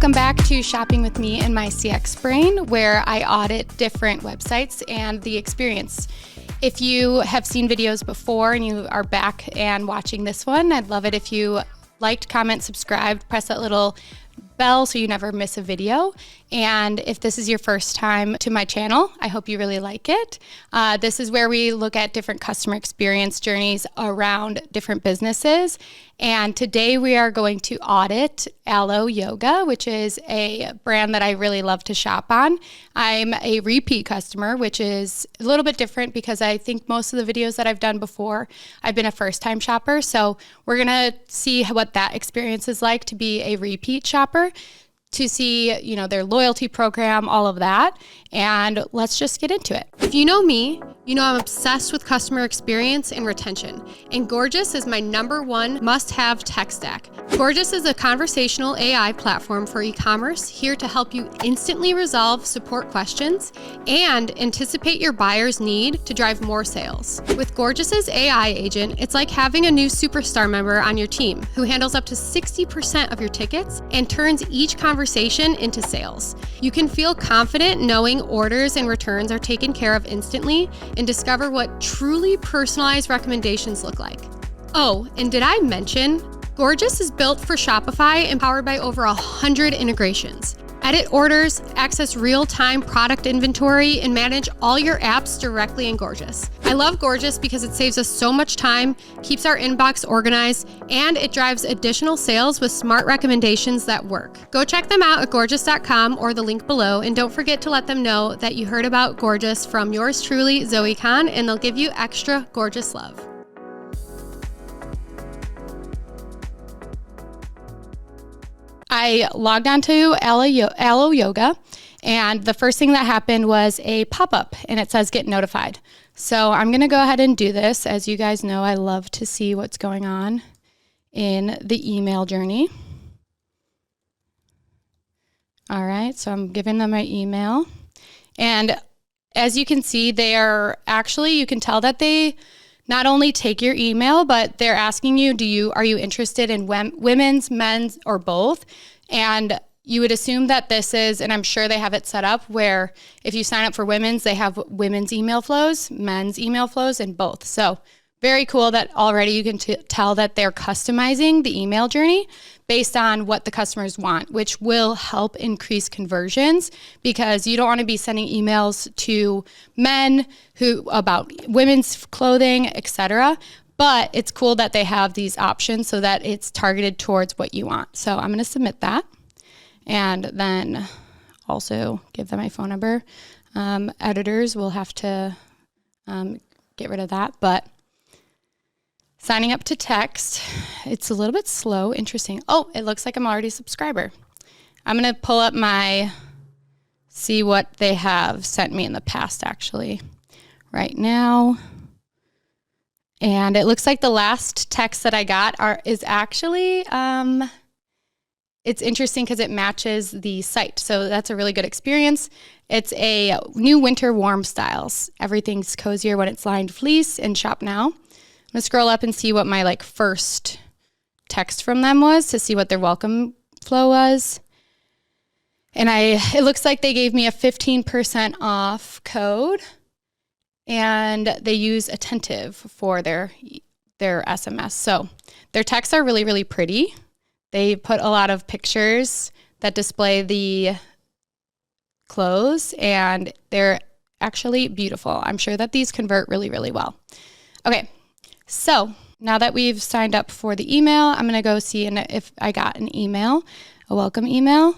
Welcome back to Shopping with Me and my CX Brain, where I audit different websites and the experience. If you have seen videos before and you are back and watching this one, I'd love it if you liked, comment, subscribed, press that little bell so you never miss a video. And if this is your first time to my channel, I hope you really like it. This is where we look at different customer experience journeys around different businesses. And today we are going to audit Alo Yoga, which is a brand that I really love to shop on. I'm a repeat customer, which is a little bit different because I think most of the videos that I've done before, I've been a first-time shopper. So we're gonna see what that experience is like to be a repeat shopper, to see, their loyalty program, all of that. And let's just get into it. If you know me, you know I'm obsessed with customer experience and retention. And Gorgias is my #1 must-have tech stack. Gorgias is a conversational AI platform for e-commerce, here to help you instantly resolve support questions and anticipate your buyer's need to drive more sales. With Gorgias's AI agent, it's like having a new superstar member on your team who handles up to 60% of your tickets and turns each conversation into sales. You can feel confident knowing orders and returns are taken care of instantly and discover what truly personalized recommendations look like. Oh, and did I mention, Gorgias is built for Shopify and powered by over 100 integrations. Edit orders, access real-time product inventory, and manage all your apps directly in Gorgias. I love Gorgias because it saves us so much time, keeps our inbox organized, and it drives additional sales with smart recommendations that work. Go check them out at gorgias.com or the link below, and don't forget to let them know that you heard about Gorgias from yours truly, Zoe Khan, and they'll give you extra Gorgias love. I logged onto Alo Yoga, and the first thing that happened was a pop-up, and it says get notified. So I'm going to go ahead and do this. As you guys know, I love to see what's going on in the email journey. All right, so I'm giving them my email. And as you can see, they are actually, you can tell that they not only take your email, but they're asking you, are you interested in women's, men's, or both? And you would assume that this is, and I'm sure they have it set up where if you sign up for women's, they have women's email flows, men's email flows, and both. So very cool that already you can tell that they're customizing the email journey based on what the customers want, which will help increase conversions because you don't want to be sending emails to men about women's clothing, etc. But it's cool that they have these options so that it's targeted towards what you want. So I'm going to submit that and then also give them my phone number. Editors will have to get rid of that, but signing up to text, it's a little bit slow. Interesting. Oh, it looks like I'm already a subscriber. I'm going to pull up see what they have sent me in the past actually right now. And it looks like the last text that I got is actually, it's interesting because it matches the site. So that's a really good experience. It's a new winter warm styles. Everything's cozier when it's lined fleece and shop now. I'm gonna scroll up and see what my first text from them was to see what their welcome flow was. And it looks like they gave me a 15% off code and they use Attentive for their SMS. So their texts are really, really pretty. They put a lot of pictures that display the clothes and they're actually beautiful. I'm sure that these convert really, really well. Okay. So now that we've signed up for the email, I'm going to go see if I got an email, a welcome email,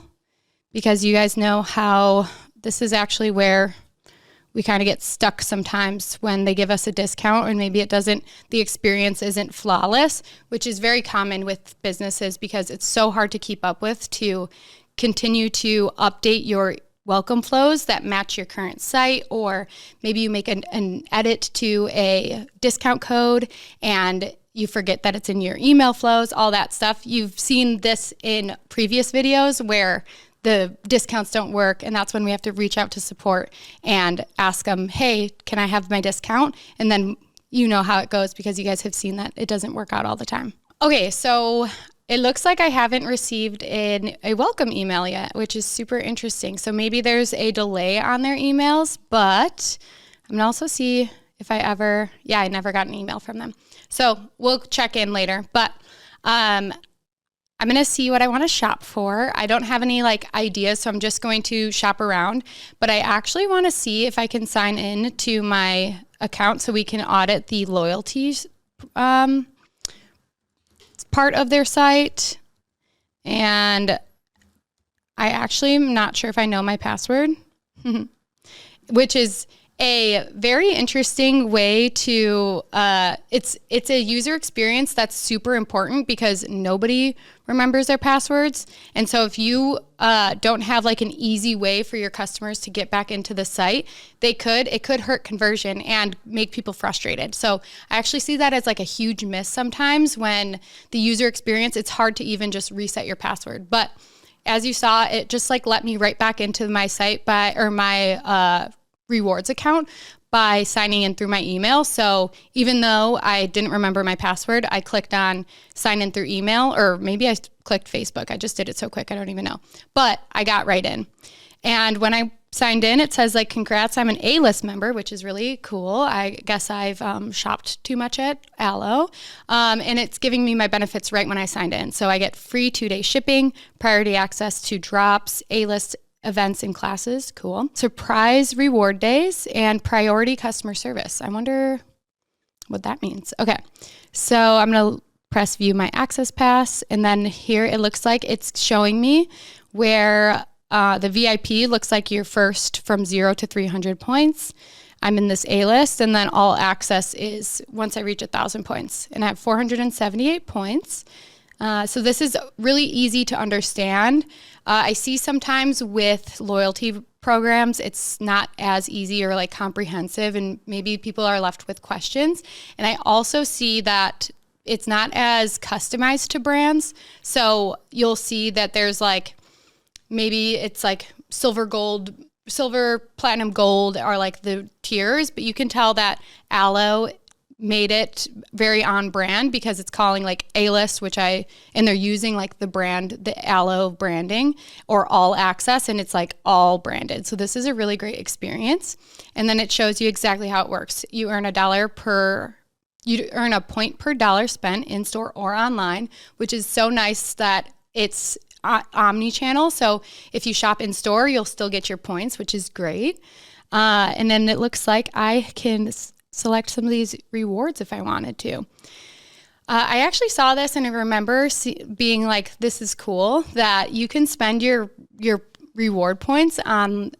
because you guys know how this is actually where we kind of get stuck sometimes when they give us a discount and maybe the experience isn't flawless, which is very common with businesses because it's so hard to keep up with to continue to update your welcome flows that match your current site, or maybe you make an edit to a discount code and you forget that it's in your email flows, all that stuff. You've seen this in previous videos where the discounts don't work, and that's when we have to reach out to support and ask them, hey, can I have my discount? And then you know how it goes because you guys have seen that it doesn't work out all the time. Okay, so it looks like I haven't received a welcome email yet, which is super interesting. So maybe there's a delay on their emails, but I'm going to also see if I never got an email from them. So we'll check in later, but I'm going to see what I want to shop for. I don't have any ideas, so I'm just going to shop around, but I actually want to see if I can sign in to my account so we can audit the loyalties part of their site. And I actually am not sure if I know my password, which is a very interesting way to, it's a user experience that's super important because nobody remembers their passwords. And so if you don't have an easy way for your customers to get back into the site, it could hurt conversion and make people frustrated. So I actually see that as a huge miss sometimes when the user experience, it's hard to even just reset your password. But as you saw, it just let me right back into my site my rewards account by signing in through my email. So even though I didn't remember my password, I clicked on sign in through email, or maybe I clicked Facebook. I just did it so quick, I don't even know. But I got right in. And when I signed in, it says congrats, I'm an A-list member, which is really cool. I guess I've shopped too much at Allo. And it's giving me my benefits right when I signed in. So I get free 2-day shipping, priority access to drops, A-list events and classes, cool. Surprise reward days, and priority customer service. I wonder what that means. Okay, so I'm gonna press view my access pass, and then here it looks like it's showing me where the VIP looks like you're first from 0 to 300 points. I'm in this A list, and then all access is once I reach 1,000 points, and I have 478 points. So this is really easy to understand. I see sometimes with loyalty programs, it's not as easy or comprehensive, and maybe people are left with questions. And I also see that it's not as customized to brands. So you'll see that there's maybe it's silver, platinum, gold are the tiers, but you can tell that Allo made it very on brand because it's calling A-list, and they're using the brand, the Allo branding, or all access, and it's all branded. So this is a really great experience. And then it shows you exactly how it works. You earn you earn a point per dollar spent in store or online, which is so nice that it's omni-channel. So if you shop in store, you'll still get your points, which is great. And then it looks like I can select some of these rewards if I wanted to. I actually saw this and I remember being this is cool that you can spend your reward points on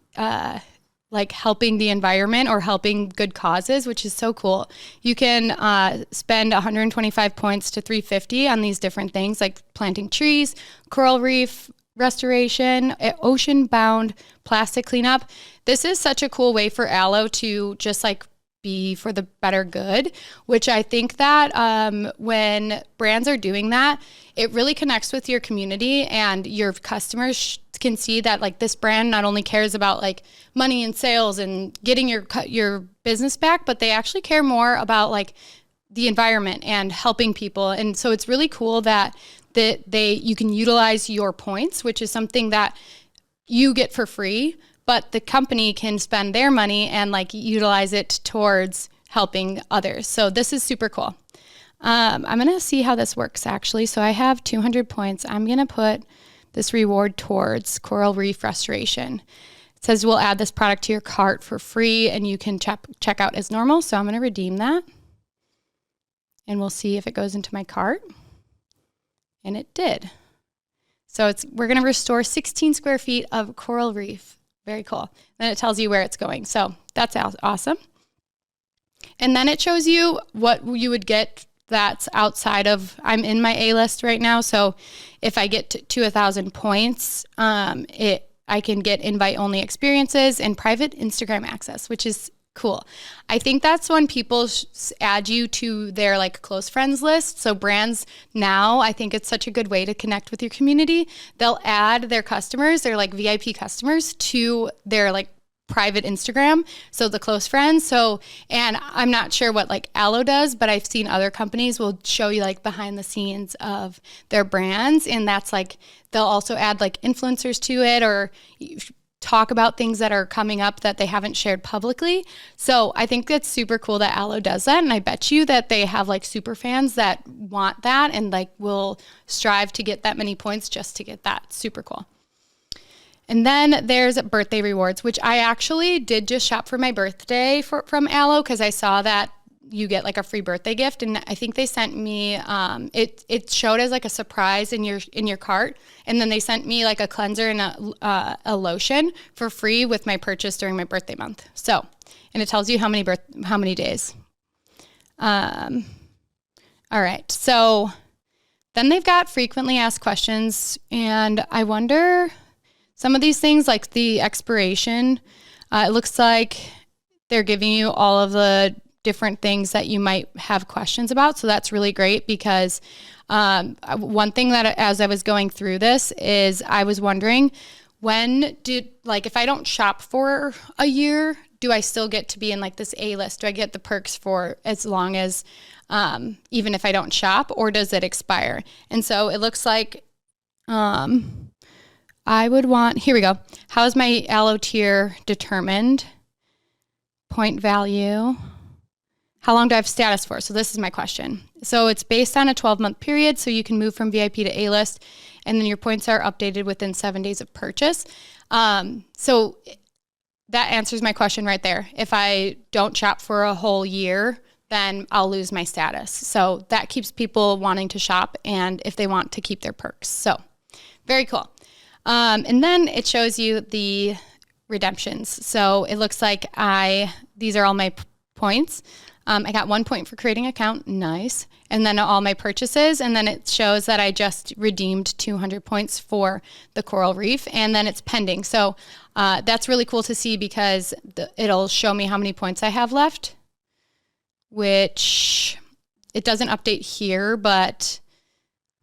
helping the environment or helping good causes, which is so cool. You can spend 125 points to 350 on these different things like planting trees, coral reef restoration, ocean-bound plastic cleanup. This is such a cool way for Allo to just be for the better good, which I think that when brands are doing that, it really connects with your community, and your customers can see that this brand not only cares about money and sales and getting your business back, but they actually care more about the environment and helping people. And so it's really cool that you can utilize your points, which is something that you get for free, but the company can spend their money and utilize it towards helping others. So this is super cool. I'm going to see how this works actually. So I have 200 points. I'm going to put this reward towards coral reef restoration. It says we'll add this product to your cart for free and you can check out as normal. So I'm going to redeem that and we'll see if it goes into my cart. And it did. So we're going to restore 16 square feet of coral reef. Very cool. Then it tells you where it's going. So that's awesome. And then it shows you what you would get that's outside of, I'm in my A-list right now. So if I get to 1,000 points, I can get invite-only experiences and private Instagram access, which is cool. I think that's when people add you to their close friends list. So brands now, I think it's such a good way to connect with your community. They'll add their customers, their VIP customers, to their private Instagram, so the close friends. So, and I'm not sure what like Aloe does, but I've seen other companies will show you like behind the scenes of their brands, and that's like they'll also add like influencers to it or talk about things that are coming up that they haven't shared publicly. So I think that's super cool that Aloe does that, and I bet you that they have like super fans that want that and like will strive to get that many points just to get that. Super cool. And then there's birthday rewards, which I actually did just shop for my birthday from Aloe because I saw that you get like a free birthday gift, and I think they sent me it showed as like a surprise in your cart, and then they sent me like a cleanser and a lotion for free with my purchase during my birthday month. So, and it tells you how many days. All right, so then they've got frequently asked questions, and I wonder. Some of these things, like the expiration, it looks like they're giving you all of the different things that you might have questions about. So that's really great because one thing that as I was going through this is I was wondering if I don't shop for a year, do I still get to be in like this A list? Do I get the perks for as long as even if I don't shop, or does it expire? And so it looks like I would want, here we go. How is my Aloe tier determined? Point value. How long do I have status for? So this is my question. So it's based on a 12-month period, so you can move from VIP to A-list, and then your points are updated within 7 days of purchase. So that answers my question right there. If I don't shop for a whole year, then I'll lose my status. So that keeps people wanting to shop and if they want to keep their perks. So very cool. And then it shows you the redemptions. So it looks like these are all my points. I got 1 point for creating an account. Nice. And then all my purchases. And then it shows that I just redeemed 200 points for the coral reef, and then it's pending. So that's really cool to see because it'll show me how many points I have left, which it doesn't update here, but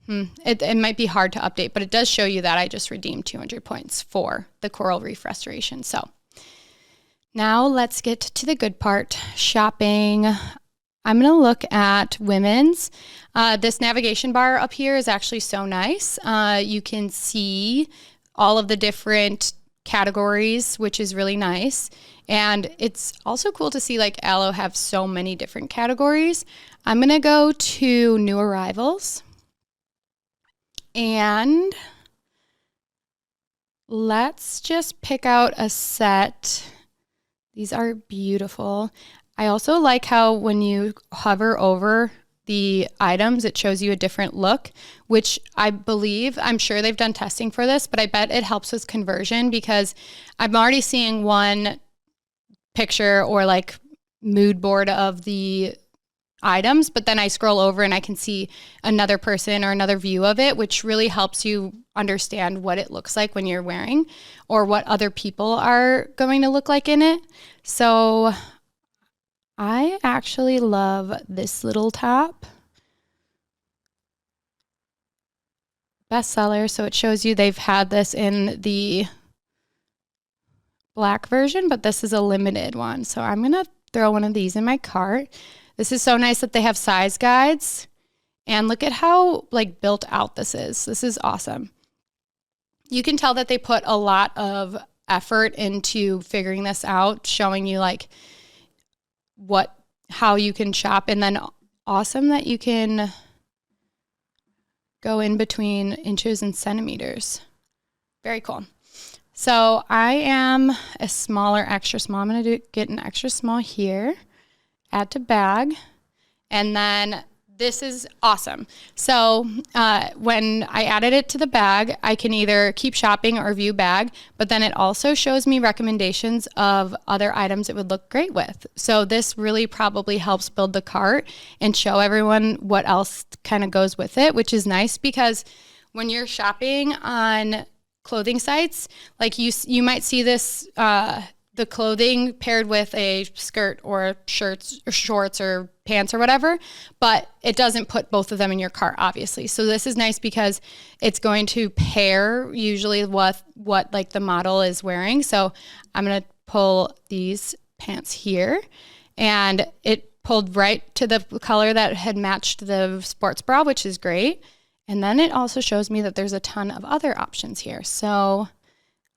it might be hard to update, but it does show you that I just redeemed 200 points for the coral reef restoration. So now let's get to the good part, shopping. I'm going to look at women's. This navigation bar up here is actually so nice. You can see all of the different categories, which is really nice. And it's also cool to see like Aloe have so many different categories. I'm going to go to new arrivals. And let's just pick out a set. These are beautiful. I also like how when you hover over the items, it shows you a different look, which I'm sure they've done testing for this, but I bet it helps with conversion because I'm already seeing one picture or like mood board of the items, but then I scroll over and I can see another person or another view of it, which really helps you understand what it looks like when you're wearing or what other people are going to look like in it. So I actually love this little top. Bestseller, so it shows you they've had this in the black version, but this is a limited one. So I'm going to throw one of these in my cart. This is so nice that they have size guides, and look at how like built out this is. This is awesome. You can tell that they put a lot of effort into figuring this out, showing you like how you can shop, and then awesome that you can go in between inches and centimeters. Very cool. So I am a smaller, extra small. I'm going to get an extra small here. Add to bag, and then this is awesome. So when I added it to the bag, I can either keep shopping or view bag, but then it also shows me recommendations of other items it would look great with. So this really probably helps build the cart and show everyone what else kind of goes with it, which is nice because when you're shopping on clothing sites, like you might see this the clothing paired with a skirt or shirts or shorts or pants or whatever, but it doesn't put both of them in your cart, obviously. So this is nice because it's going to pair usually with what like the model is wearing. So I'm going to pull these pants here, and it pulled right to the color that had matched the sports bra, which is great. And then it also shows me that there's a ton of other options here. So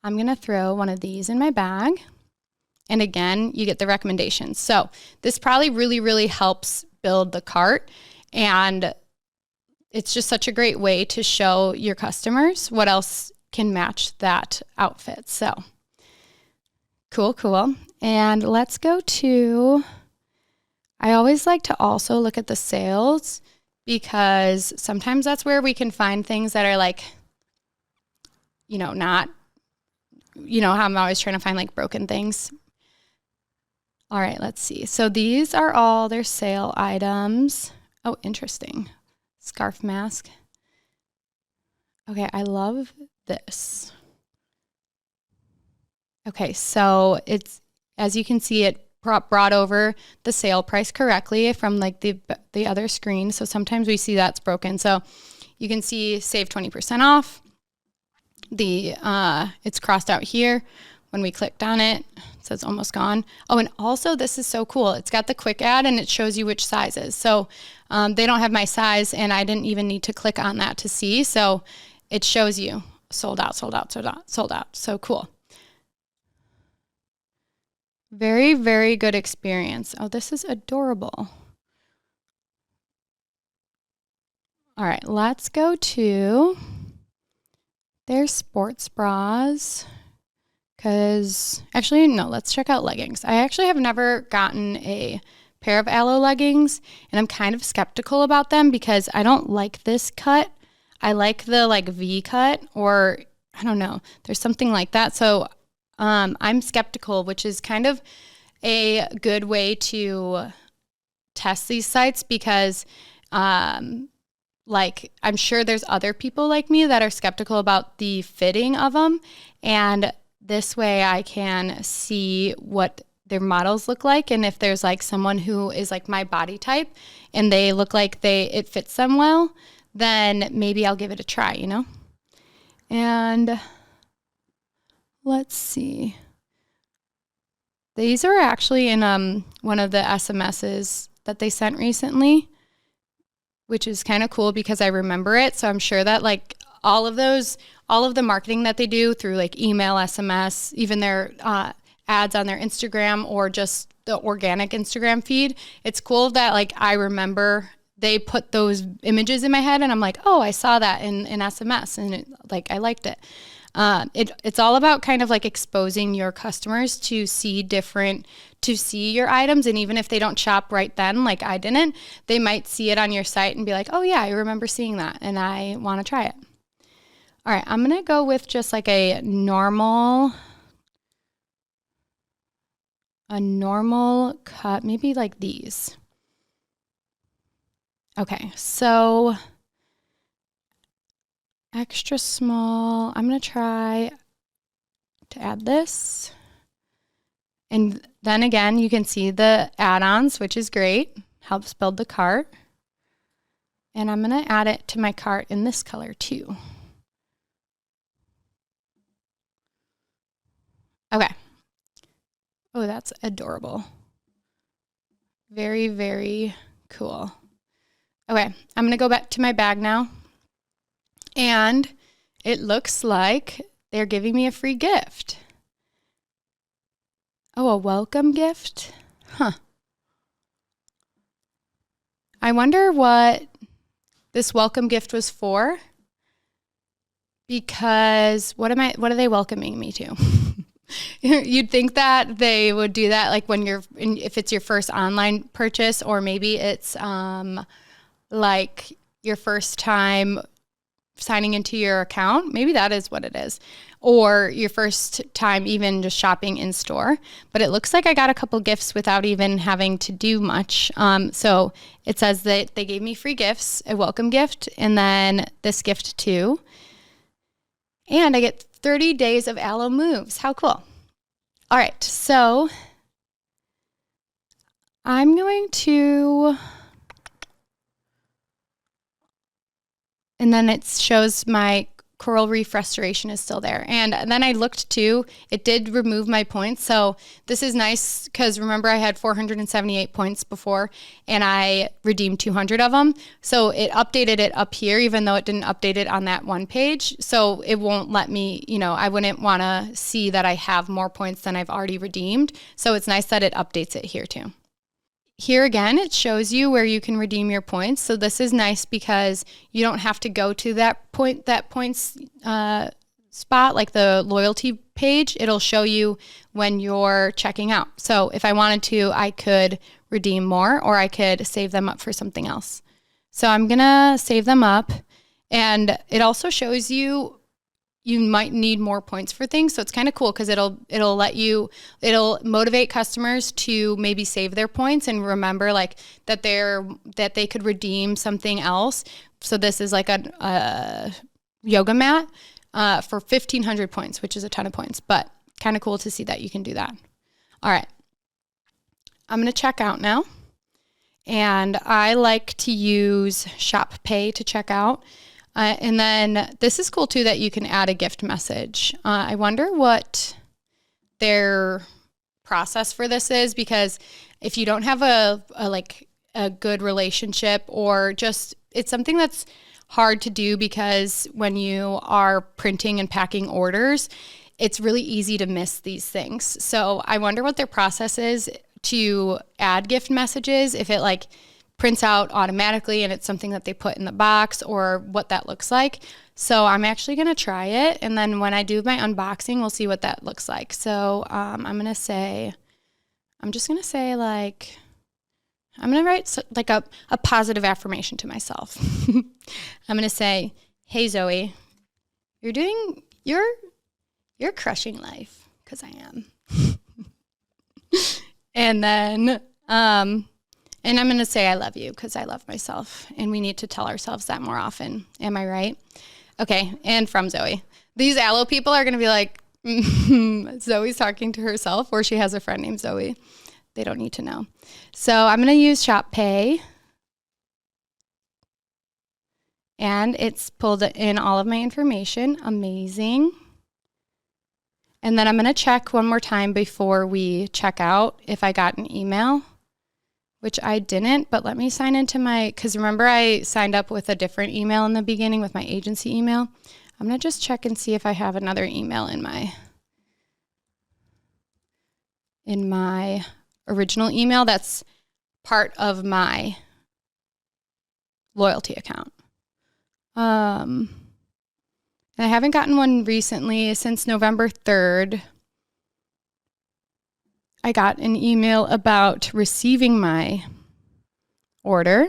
I'm going to throw one of these in my bag. And again, you get the recommendations. So this probably really, really helps build the cart. And it's just such a great way to show your customers what else can match that outfit. So cool, cool. And let's go to, I always like to also look at the sales, because sometimes that's where we can find things that are like, not, how I'm always trying to find like broken things. All right, let's see. So these are all their sale items. Oh, interesting. Scarf mask. Okay, I love this. Okay, so it's, as you can see, it brought over the sale price correctly from like the other screen. So sometimes we see that's broken. So you can see save 20% off. It's crossed out here. When we clicked on it, it says almost gone. Oh, and also this is so cool. It's got the quick add and it shows you which sizes. So they don't have my size, and I didn't even need to click on that to see. So it shows you sold out, sold out, sold out, sold out. So cool. Very, very good experience. Oh, this is adorable. All right, let's go to their sports bras. Let's check out leggings. I actually have never gotten a pair of Aloe leggings, and I'm kind of skeptical about them because I don't like this cut. I like the like V cut, or I don't know. There's something like that. So I'm skeptical, which is kind of a good way to test these sites, because I'm sure there's other people like me that are skeptical about the fitting of them, and this way I can see what their models look like, and if there's like someone who is like my body type and they look like it fits them well, then maybe I'll give it a try, And let's see. These are actually in one of the SMSs that they sent recently, which is kind of cool because I remember it. So I'm sure that like all of the marketing that they do through like email, SMS, even their ads on their Instagram, or just the organic Instagram feed, it's cool that like I remember they put those images in my head, and I'm like, oh, I saw that in SMS, and I liked it. It's all about kind of like exposing your customers to see your items. And even if they don't shop right then, like I didn't, they might see it on your site and be like, oh yeah, I remember seeing that and I want to try it. All right, I'm going to go with just like a normal cut, maybe like these. Okay, so extra small. I'm going to try to add this. And then again, you can see the add-ons, which is great. Helps build the cart. And I'm going to add it to my cart in this color too. Okay. Oh, that's adorable. Very, very cool. Okay, I'm going to go back to my bag now. And it looks like they're giving me a free gift. Oh, a welcome gift? Huh. I wonder what this welcome gift was for, because what are they welcoming me to? You'd think that they would do that like if it's your first online purchase, or maybe it's like your first time signing into your account. Maybe that is what it is. Or your first time even just shopping in store. But it looks like I got a couple gifts without even having to do much. So it says that they gave me free gifts, a welcome gift, and then this gift too. And I get 30 days of Aloe moves. How cool. All right, so I'm going to, and then it shows my coral reef restoration is still there. And then I looked too, it did remove my points. So this is nice because remember I had 478 points before and I redeemed 200 of them. So it updated it up here, even though it didn't update it on that one page. So it won't let me, I wouldn't want to see that I have more points than I've already redeemed. So it's nice that it updates it here too. Here again, it shows you where you can redeem your points. So this is nice because you don't have to go to that points spot, like the loyalty page. It'll show you when you're checking out. So if I wanted to, I could redeem more or I could save them up for something else. So I'm going to save them up. And it also shows you might need more points for things. So it's kind of cool because it'll motivate customers to maybe save their points and remember like that they could redeem something else. So this is like a yoga mat for 1,500 points, which is a ton of points, but kind of cool to see that you can do that. All right. I'm going to check out now. And I like to use Shop Pay to check out. And then this is cool too that you can add a gift message. I wonder what their process for this is, because if you don't have a good relationship, or just it's something that's hard to do because when you are printing and packing orders, it's really easy to miss these things. So I wonder what their process is to add gift messages, if it like prints out automatically and it's something that they put in the box, or what that looks like. So I'm actually going to try it. And then when I do my unboxing, we'll see what that looks like. So I'm going to write like a positive affirmation to myself. I'm going to say, hey, Zoe, you're crushing life, because I am. And then, and I'm going to say I love you because I love myself, and we need to tell ourselves that more often. Am I right? Okay, and from Zoe. These Allo people are going to be like, Zoe's talking to herself, or she has a friend named Zoe. They don't need to know. So I'm going to use Shop Pay, and it's pulled in all of my information. Amazing. And then I'm going to check one more time before we check out if I got an email, which I didn't, but let me sign into because remember I signed up with a different email in the beginning with my agency email. I'm going to just check and see if I have another email in my original email that's part of my loyalty account. And I haven't gotten one recently. Since November 3rd. I got an email about receiving my order.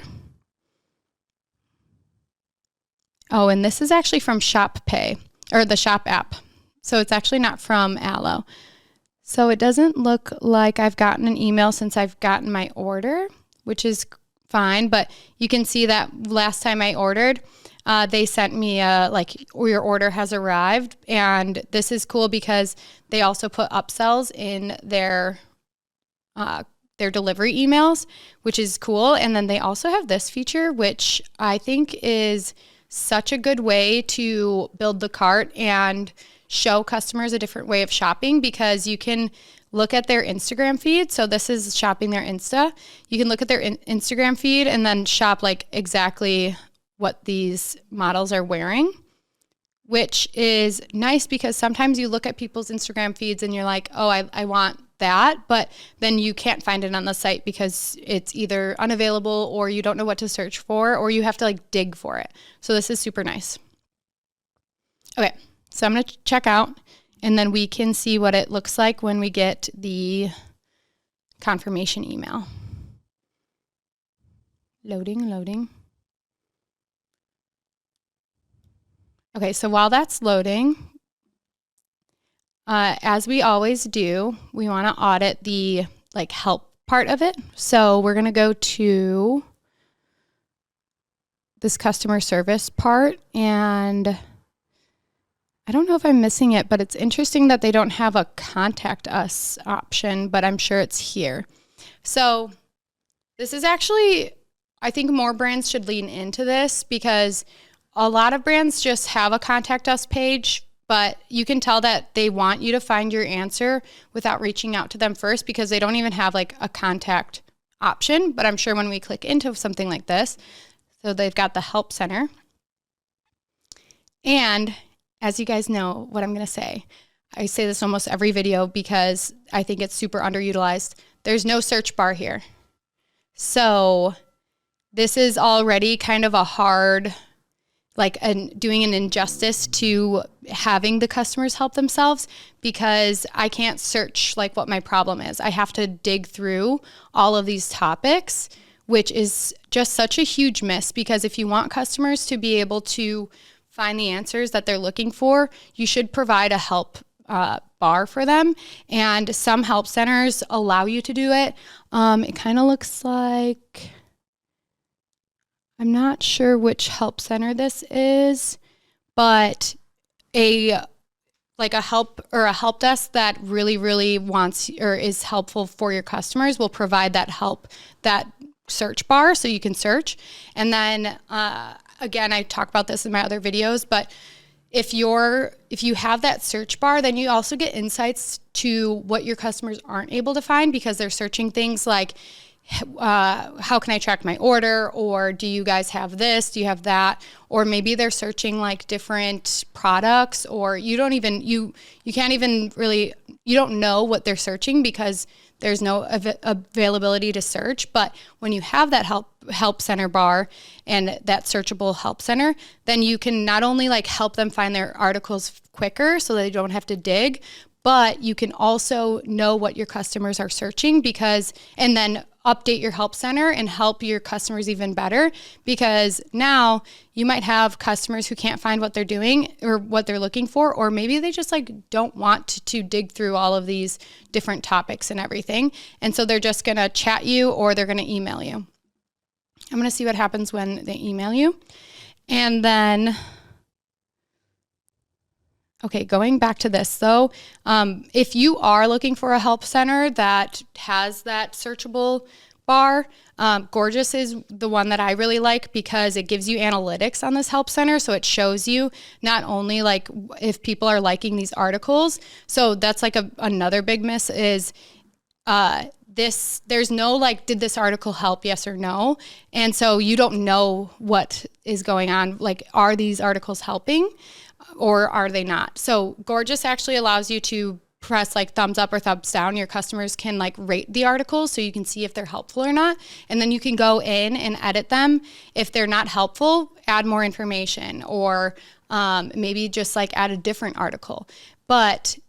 Oh, and this is actually from Shop Pay, or the Shop app. So it's actually not from Allo. So it doesn't look like I've gotten an email since I've gotten my order, which is fine. But you can see that last time I ordered, they sent me your order has arrived. And this is cool because they also put upsells in their delivery emails, which is cool. And then they also have this feature, which I think is such a good way to build the cart and show customers a different way of shopping, because you can look at their Instagram feed. So this is shopping their Insta. You can look at their Instagram feed and then shop like exactly what these models are wearing, which is nice because sometimes you look at people's Instagram feeds and you're like, oh, I want that, but then you can't find it on the site because it's either unavailable or you don't know what to search for, or you have to like dig for it. So this is super nice. Okay, so I'm going to check out, and then we can see what it looks like when we get the confirmation email. Loading. Okay, so while that's loading, as we always do, we want to audit the help part of it. So we're going to go to this customer service part, and I don't know if I'm missing it, but it's interesting that they don't have a contact us option, but I'm sure it's here. So this is actually, I think more brands should lean into this, because a lot of brands just have a contact us page, but you can tell that they want you to find your answer without reaching out to them first, because they don't even have like a contact option. But I'm sure when we click into something like this, so they've got the help center. And as you guys know what I'm going to say, I say this almost every video because I think it's super underutilized. There's no search bar here. So this is already kind of a hard, doing an injustice to having the customers help themselves, because I can't search like what my problem is. I have to dig through all of these topics, which is just such a huge miss, because if you want customers to be able to find the answers that they're looking for, you should provide a help bar for them. And some help centers allow you to do it. It kind of looks like, I'm not sure which help center this is, but a help desk that really wants or is helpful for your customers will provide that search bar so you can search. And then again, I talk about this in my other videos, but if you have that search bar, then you also get insights to what your customers aren't able to find, because they're searching things like, how can I track my order? Or do you guys have this? Do you have that? Or maybe they're searching like different products, or you don't know what they're searching because there's no availability to search. But when you have that help center bar and that searchable help center, then you can not only like help them find their articles quicker so they don't have to dig, but you can also know what your customers are searching, and then update your help center and help your customers even better, because now you might have customers who can't find what they're doing or what they're looking for, or maybe they just like don't want to dig through all of these different topics and everything. And so they're just going to chat you or they're going to email you. I'm going to see what happens when they email you. And then okay, going back to this though, if you are looking for a help center that has that searchable bar, Gorgeous is the one that I really like, because it gives you analytics on this help center. So it shows you not only like if people are liking these articles. So that's like another big miss is there's no like, did this article help? Yes or no. And so you don't know what is going on. Like, are these articles helping? Or are they not? So Gorgeous actually allows you to press like thumbs up or thumbs down. Your customers can like rate the articles so you can see if they're helpful or not. And then you can go in and edit them. If they're not helpful, add more information, or maybe just like add a different article. But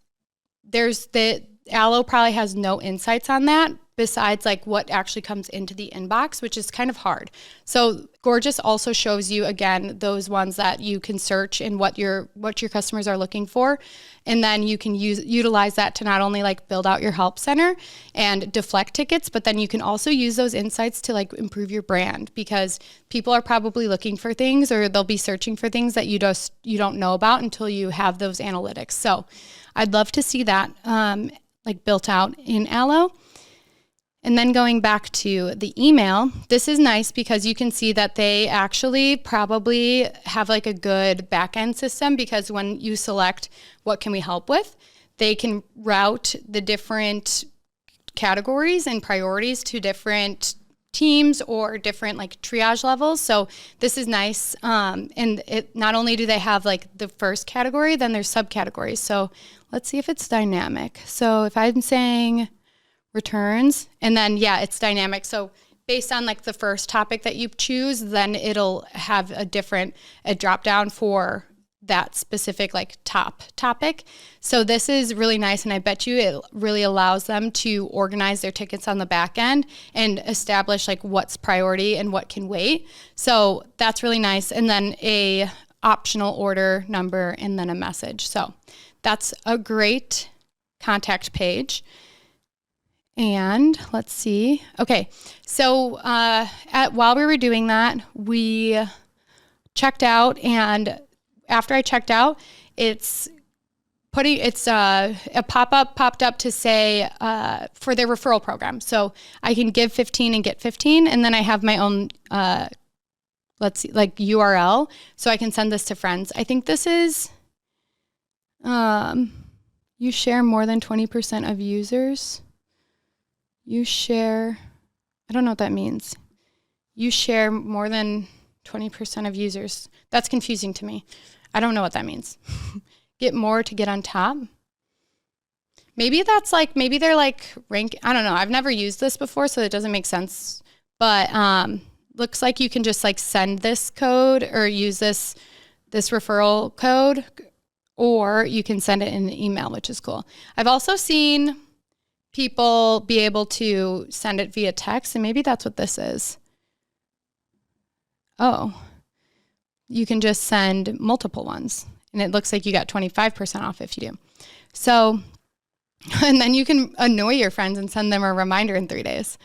Allo probably has no insights on that besides like what actually comes into the inbox, which is kind of hard. So Gorgeous also shows you, again, those ones that you can search and what your customers are looking for. And then you can utilize that to not only like build out your help center and deflect tickets, but then you can also use those insights to like improve your brand, because people are probably looking for things, or they'll be searching for things that you don't know about until you have those analytics. So I'd love to see that like built out in Allo. And then going back to the email, this is nice because you can see that they actually probably have like a good back-end system, because when you select what can we help with, they can route the different categories and priorities to different teams or different like triage levels. So this is nice. And it not only do they have like the first category, then there's subcategories. So let's see if it's dynamic. So if I'm saying returns, and then it's dynamic. So based on like the first topic that you choose, then it'll have a drop down for that specific like top topic. So this is really nice, and I bet you it really allows them to organize their tickets on the back end and establish like what's priority and what can wait. So that's really nice. And then a optional order number and then a message. So that's a great contact page. And let's see. Okay, so while we were doing that, we checked out, and after I checked out, a pop-up popped up to say for their referral program. So I can give 15 and get 15, and then I have my own let's see, like URL, so I can send this to friends. I think this is, you share more than 20% of users. You share, I don't know what that means. You share more than 20% of users. That's confusing to me. I don't know what that means. Get more to get on top. Maybe that's like, maybe they're like rank. I don't know. I've never used this before, so it doesn't make sense. But looks like you can just like send this code or use this referral code, or you can send it in an email, which is cool. I've also seen people be able to send it via text, and maybe that's what this is. Oh, you can just send multiple ones, and it looks like you got 25% off if you do. So, and then you can annoy your friends and send them a reminder in 3 days.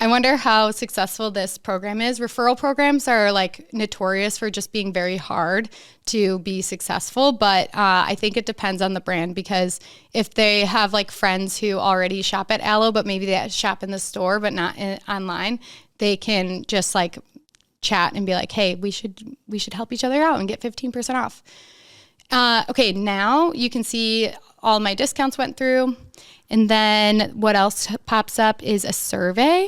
I wonder how successful this program is. Referral programs are like notorious for just being very hard to be successful, but I think it depends on the brand, because if they have like friends who already shop at Aloe, but maybe they shop in the store but not online, they can just like chat and be like, hey, we should help each other out and get 15% off. Okay, now you can see all my discounts went through. And then what else pops up is a survey.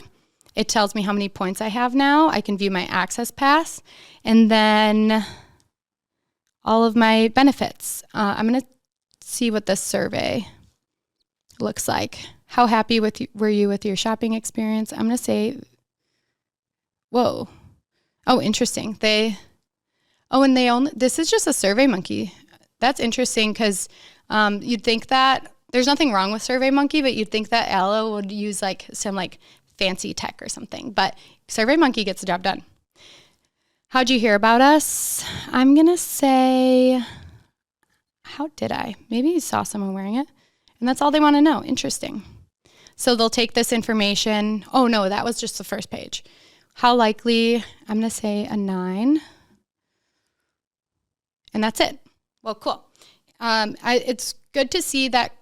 It tells me how many points I have now. I can view my access pass, and then all of my benefits. I'm going to see what this survey looks like. How happy were you with your shopping experience? I'm going to say, whoa. Oh, interesting. And they own, this is just a Survey Monkey. That's interesting, because you'd think that there's nothing wrong with Survey Monkey, but you'd think that Aloe would use like some like fancy tech or something, but Survey Monkey gets the job done. How'd you hear about us? I'm going to say, how did I? Maybe you saw someone wearing it, and that's all they want to know. Interesting. So they'll take this information. Oh no, that was just the first page. How likely? I'm going to say a 9. And that's it. Well, cool. It's good to see that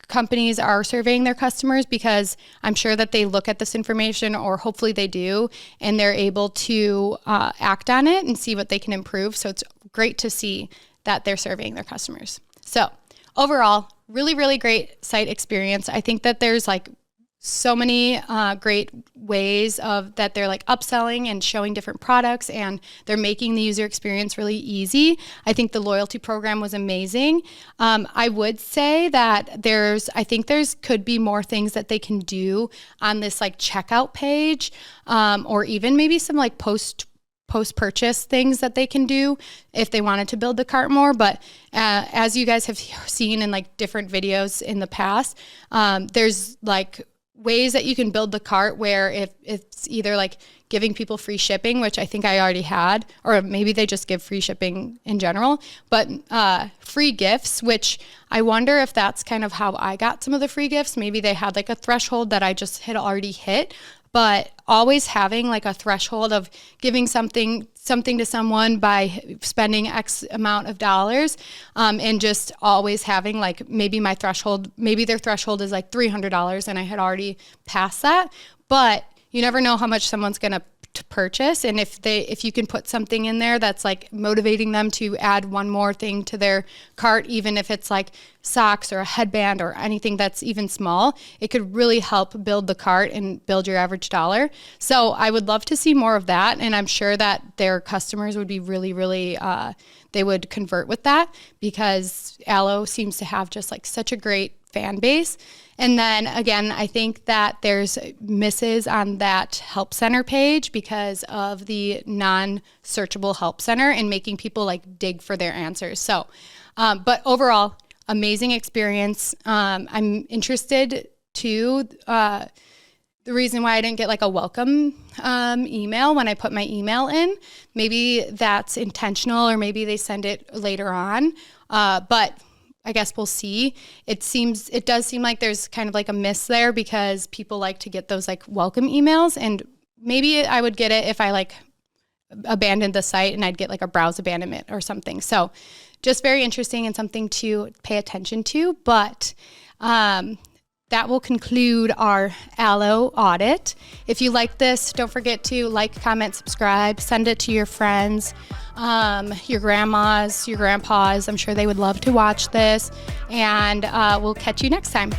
companies are surveying their customers, because I'm sure that they look at this information, or hopefully they do, and they're able to act on it and see what they can improve. So it's great to see that they're surveying their customers. So overall, really, really great site experience. I think that there's like so many great ways of that they're like upselling and showing different products, and they're making the user experience really easy. I think the loyalty program was amazing. I would say that I think there's could be more things that they can do on this like checkout page, or even maybe some like post-purchase things that they can do if they wanted to build the cart more. But as you guys have seen in like different videos in the past, there's like ways that you can build the cart where if it's either like giving people free shipping, which I think I already had, or maybe they just give free shipping in general, but free gifts, which I wonder if that's kind of how I got some of the free gifts. Maybe they had like a threshold that I just had already hit, but always having like a threshold of giving something to someone by spending X amount of dollars, and just always having like maybe their threshold is like $300 and I had already passed that, but you never know how much someone's going to purchase. And if you can put something in there that's like motivating them to add one more thing to their cart, even if it's like socks or a headband or anything that's even small, it could really help build the cart and build your average dollar. So I would love to see more of that. And I'm sure that their customers would be really, really, they would convert with that, because Aloe seems to have just like such a great fan base. And then again, I think that there's misses on that help center page because of the non-searchable help center and making people like dig for their answers. So, but overall, amazing experience. I'm interested too. The reason why I didn't get like a welcome email when I put my email in, maybe that's intentional, or maybe they send it later on. But I guess we'll see. It does seem like there's kind of like a miss there, because people like to get those like welcome emails, and maybe I would get it if I like abandoned the site and I'd get like a browse abandonment or something. So just very interesting and something to pay attention to. But that will conclude our aloe audit. If you like this, don't forget to like, comment, subscribe, send it to your friends, your grandmas, your grandpas. I'm sure they would love to watch this, and we'll catch you next time.